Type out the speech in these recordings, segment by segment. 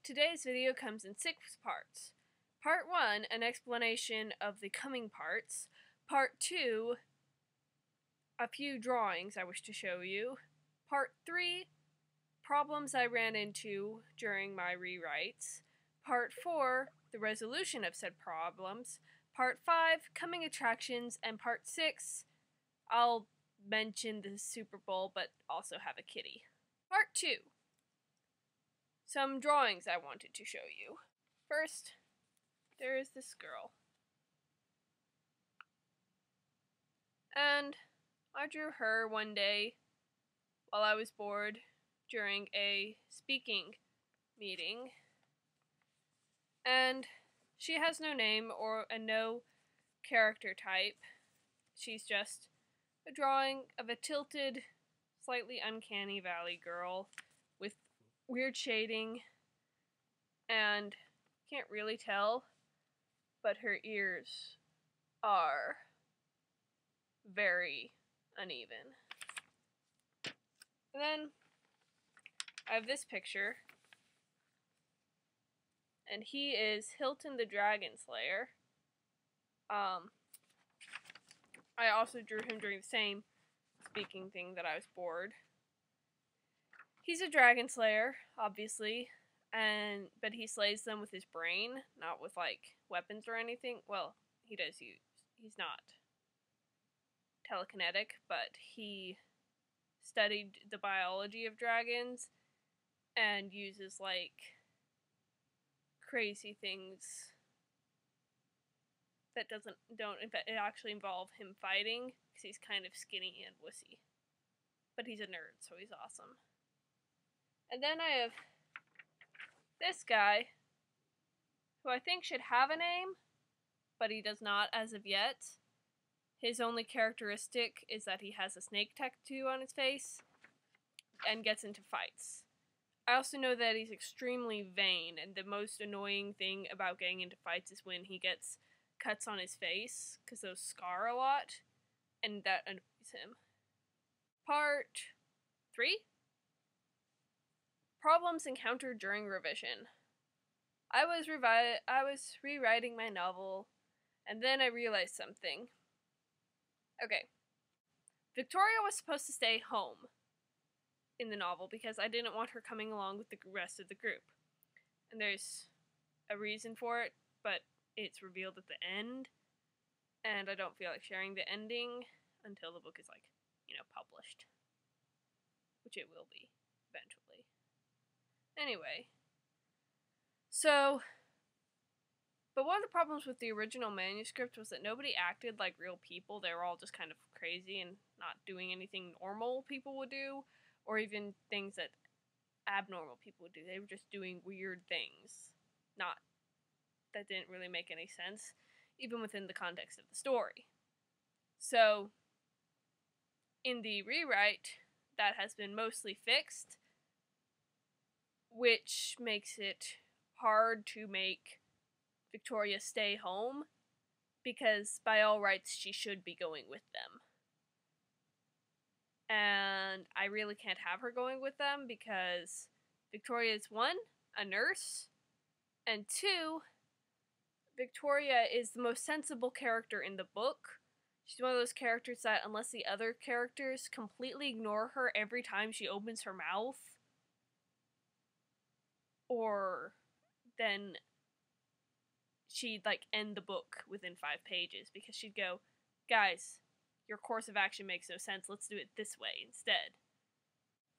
today's video comes in 6 parts. Part 1, an explanation of the coming parts. Part 2, a few drawings I wish to show you. Part 3, problems I ran into during my rewrites. Part 4, the resolution of said problems. Part 5, coming attractions. And Part 6, I'll mention the Super Bowl but also have a kitty. Part 2, some drawings I wanted to show you. First, there is this girl. And I drew her one day while I was bored during a speaking meeting. And she has no name or no character type. She's just a drawing of a tilted, slightly uncanny valley girl with weird shading, and can't really tell, but her ears are very uneven. And then I have this picture, and he is Hilton the Dragon Slayer. I also drew him during the same speaking thing that I was bored. He's a dragon slayer, obviously, but he slays them with his brain, not with like weapons or anything. Well, he's not telekinetic, but he studied the biology of dragons and uses like crazy things that don't actually involve him fighting, because he's kind of skinny and wussy. But he's a nerd, so he's awesome. And then I have this guy, who I think should have a name, but he does not as of yet. His only characteristic is that he has a snake tattoo on his face and gets into fights. I also know that he's extremely vain, and the most annoying thing about getting into fights is when he gets cuts on his face, because those scar a lot, and that annoys him. Part 3? Problems encountered during revision. I was rewriting my novel, and then I realized something. Okay. Victoria was supposed to stay home in the novel because I didn't want her coming along with the rest of the group. And there's a reason for it, but it's revealed at the end, and I don't feel like sharing the ending until the book is published, which it will be eventually. Anyway, but one of the problems with the original manuscript was that nobody acted like real people. They were all just kind of crazy and not doing anything normal people would do, or even things that abnormal people would do. They were just doing weird things, that didn't really make any sense, even within the context of the story. So, in the rewrite, that has been mostly fixed, which makes it hard to make Victoria stay home, because by all rights she should be going with them. And I really can't have her going with them because Victoria is 1, a nurse, and 2, Victoria is the most sensible character in the book. She's one of those characters that, unless the other characters completely ignore her every time she opens her mouth, or then she'd end the book within 5 pages, because she'd go, guys, your course of action makes no sense, let's do it this way instead.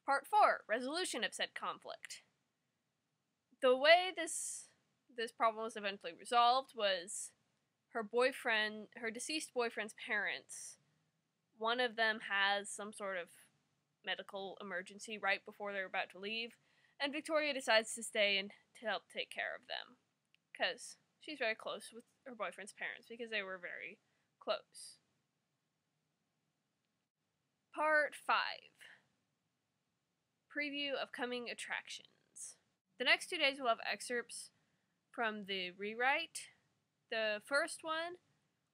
Part 4, resolution of said conflict. The way this problem was eventually resolved was her deceased boyfriend's parents. One of them has some sort of medical emergency right before they're about to leave, and Victoria decides to stay and to help take care of them, because she's very close with her boyfriend's parents, because they were very close. Part 5. Preview of coming attractions. The next 2 days we'll have excerpts from the rewrite. The first one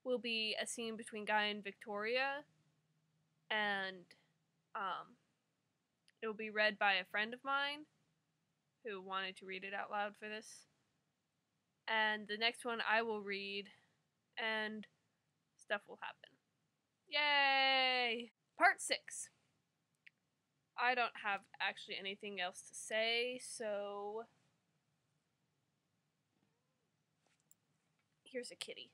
will be a scene between Guy and Victoria, and it will be read by a friend of mine who wanted to read it out loud for this. And the next one I will read, and stuff will happen. Yay! Part 6. I don't have actually anything else to say, so here's a kitty.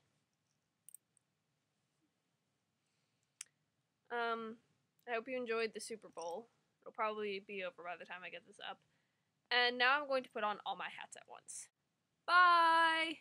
I hope you enjoyed the Super Bowl. It'll probably be over by the time I get this up. And now I'm going to put on all my hats at once. Bye!